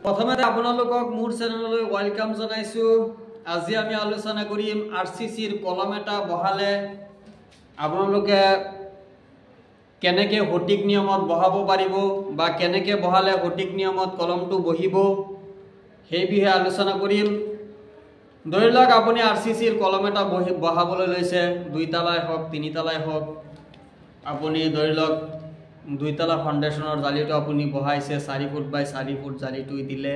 প্ৰথমতে আপোনালোকক মোৰ চেনেললৈ ওয়েলকাম জনাইছো। আজি আমি আলোচনা কৰিম আৰসিসিৰ কলম এটা বহালে আপোনালোকে কেনেকৈ সঠিক নিয়মত বহাব পাৰিব বা কেনেকৈ বহালে সঠিক নিয়মত কলমটো বহিব সেই বিষয়ে আলোচনা কৰিম। ধৰি লওক আপুনি আৰসিসিৰ কলম এটা বহাবলৈ লৈছে, 2 তলাই হওক 3 তলাই হওক। আপুনি ধৰি লওক 2 তলা ফাউন্ডেশনৰ জালিটো আপুনি বহাইছে 4 ফুট বাই 4 ফুট জালিটো দিলে।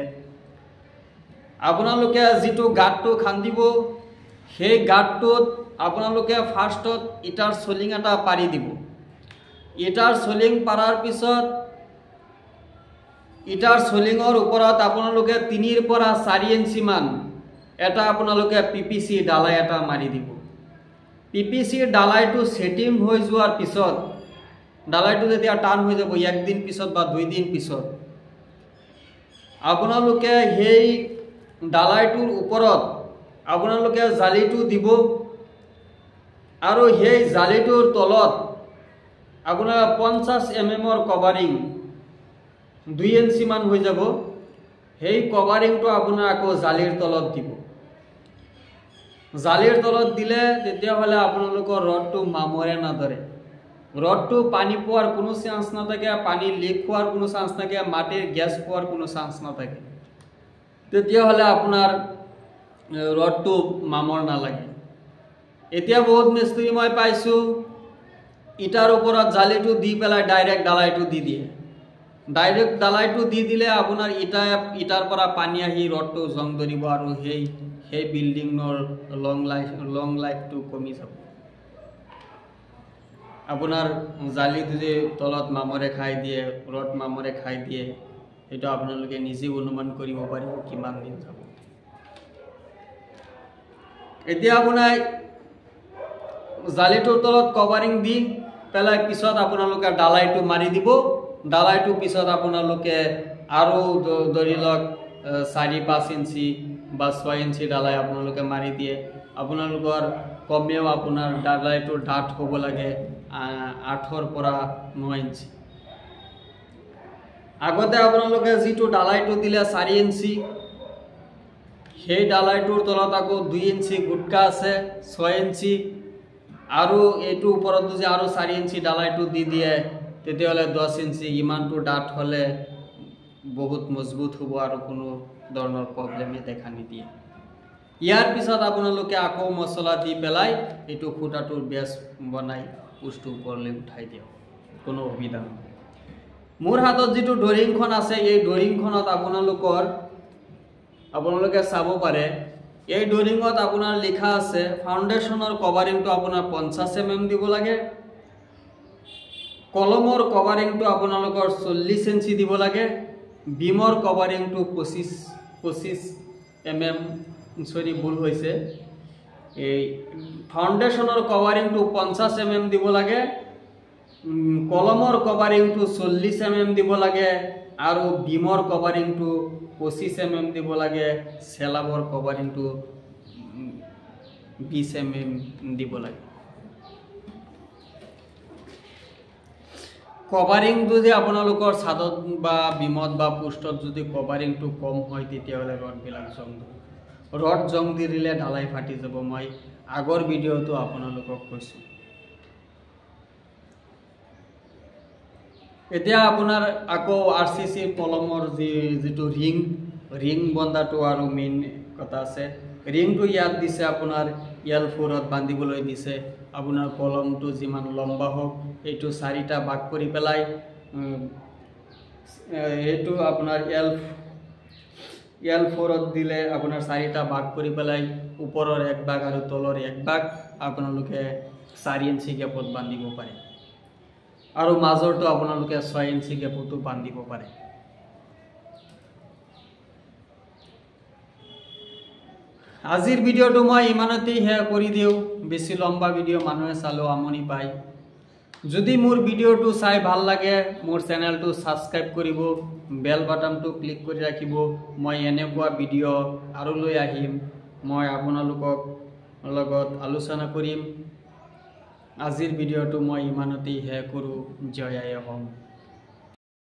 আপোনালোকে যেটো গাঁতটো খান্দিব সেই গাঁতটোত আপোনালোকে ফাৰ্ষ্টত ইটাৰ সলিং এটা পাৰি দিব। ইটাৰ সলিং পাৰাৰ পিছত ইটাৰ সলিঙৰ ওপৰত আপোনালোকে 3 পৰা 4 ইঞ্চি মান এটা আপোনালোকে পিপিসি ডালাই এটা মাৰি দিব। পিপিসি ডালাইটো সেটিং হৈ যোৱাৰ পিছত ডালাইটো যেতিয়া টান হৈ যাব 1 দিন পিছত বা 2 দিন পিছত আপোনালোকে সেই ডালাইটোৰ ওপৰত আপোনালোকে জালিটো দিব আৰু সেই জালিটোৰ তলত আপোনাৰ 50 mm কভাৰিং 2 ইঞ্চি মান হৈ যাব। সেই কভাৰিংটো আপোনাৰ আকৌ জালিৰ তলত দিব। জালিৰ তলত দিলে তেতিয়া হলে আপোনালোকৰ ৰডটো মামৰে নধৰে। ৰডটো পানী পোৱাৰ কোনো চান্স নাথাকে, পানী লিক হোৱাৰ কোনো চান্স নাথাকে, মাটিৰ গ্যাস পোৱাৰ কোনো চান্স নাথাকে। তেতিয়া হলে আপোনাৰ ৰডটো মামৰ নালাগে। এতিয়া বহুত মিস্ত্ৰী মই পাইছো ইটাৰ ওপৰত জালিটো দি পেলাই ডাইৰেক্ট ডালাইটো দি দিয়ে। ডাইৰেক্ট ডালাইটো দি দিলে আপোনাৰ ইটাৰ পৰা পানী আহি ৰডটো জং ধৰিব আৰু সেই বিল্ডিংৰ লং লাইফটো কমি যাব। আপোনাৰ জালিটো যে তলত মামৰে খাই দিয়ে, ৰড মামৰে খাই দিয়ে, এটা আপোনালোকে নিজে অনুমান কৰিব পাৰিব কিমান দিন যাব। এতিয়া আপোনাৰ জালিটোৰ তলত কভাৰিং দি পেলাই পিছত আপোনালোকে ডালাইটো মাৰি দিব। ডালাইটো পিছত আপোনালোকে আৰু ধৰি লওক 4-5 ইঞ্চি বা 6 ইঞ্চি ডালাই আপোনালোকে মাৰি দিয়ে। আপোনালোকৰ কমেও আপোনাৰ ডালাইটোৰ ডাঠ হ'ব লাগে 8 পৰা 9 ইঞ্চি। আগতে আপোনালোকে যেটো ডালাইটো দিলে 4 ইঞ্চি সেই ডালাইটোৰ তলত আকৌ 2 ইঞ্চি গুটকা আছে 6 ইঞ্চি আৰু এইটো ওপৰত যদি আৰু 4 ইঞ্চি ডালাইটো দি দিয়ে তেতিয়াহলে 10 ইঞ্চি। ইমানটো ডাঠ হলে বহুত মজবুত হ'ব আৰু কোনো ধৰণৰ প্ৰবলেমে দেখা নিদিয়ে। ইয়াৰ পিছত আপোনালোকে আকৌ মছলা দি পেলাই এইটো খুঁটাটোৰ বেছ বনাই পুষ্টটো ওপৰলৈ উঠাই দিয়ক, কোনো অসুবিধা নহয়। মোৰ হাতত যেটো ডৰিংখন আছে এই ডৰিংখনত আপোনালোকে চাব পাৰে এই ডৰিংত আপোনাৰ লিখা আছে ফাউন্ডেশনৰ কভাৰিংটো আপোনাৰ 50 mm দিব লাগে, কলমৰ কভাৰিংটো আপোনালোকৰ 40 ইঞ্চি দিব লাগে, বিমৰ কভাৰিংটো 25 mm সৰি ভুল হৈছে। এই ফাউন্ডেশনৰ কভাৰিংটো 50 mm দিব লাগে, কলমৰ কভাৰিংটো 40 mm দিব লাগে আৰু বিমৰ কভাৰিংটো 25 mm দিব লাগে, সেলাবৰ কভাৰিংটো 20 mm দিব লাগে। কভাৰিংটো যে আপোনালোকৰ ছাদত বা বিমত বা পোষ্টত যদি কভাৰিংটো কম হয় তেতিয়াহলে ৰডবিলাক জং ধৰে। ৰড জং দিলে ঢালাই ফাটি যাব। মই আগৰ ভিডিঅ'টো আপোনালোকক কৈছো। এতিয়া আপোনাৰ আকৌ আৰসিসিৰ কলমৰ যেটো ৰিং বন্ধাটো আৰু মেইন কথা আছে। ৰিংটো ইয়াত দিছে আপোনাৰ L4ত বান্ধিবলৈ দিছে। আপোনাৰ কলমটো যিমান লম্বা হোক এইটো 4টা ভাগ কৰি পেলাই এইটো আপোনাৰ L4ত দিলে আপোনাৰ 4টা ভাগ কৰি পেলাই ওপৰৰ এক ভাগ আৰু তলৰ এক ভাগ আপোনালোকে 4 ইঞ্চি গেপত বান্ধিব পাৰে আৰু মাজৰটো আপোনালোকে 6 ইঞ্চি গেপতো বান্ধিব পাৰে। আজিৰ ভিডিঅ'টো মই ইমানতেই শেষ কৰি দিওঁ। বেছি লম্বা ভিডিঅ' মানুহে চালেও আমনি পায়। যদি মোৰ ভিডিঅ'টো চাই ভাল লাগে মোৰ চেনেলটো সাবস্ক্ৰাইব কৰিব, বেল বাটনটো ক্লিক কৰি ৰাখিব। মই এনেকুৱা ভিডিঅ' আৰু লৈ আহিম, মই আপোনালোকক লগত আলোচনা কৰিম। আজিৰ ভিডিঅ'টো মই ইমানতেই শেষ কৰোঁ। জয় আই অসম।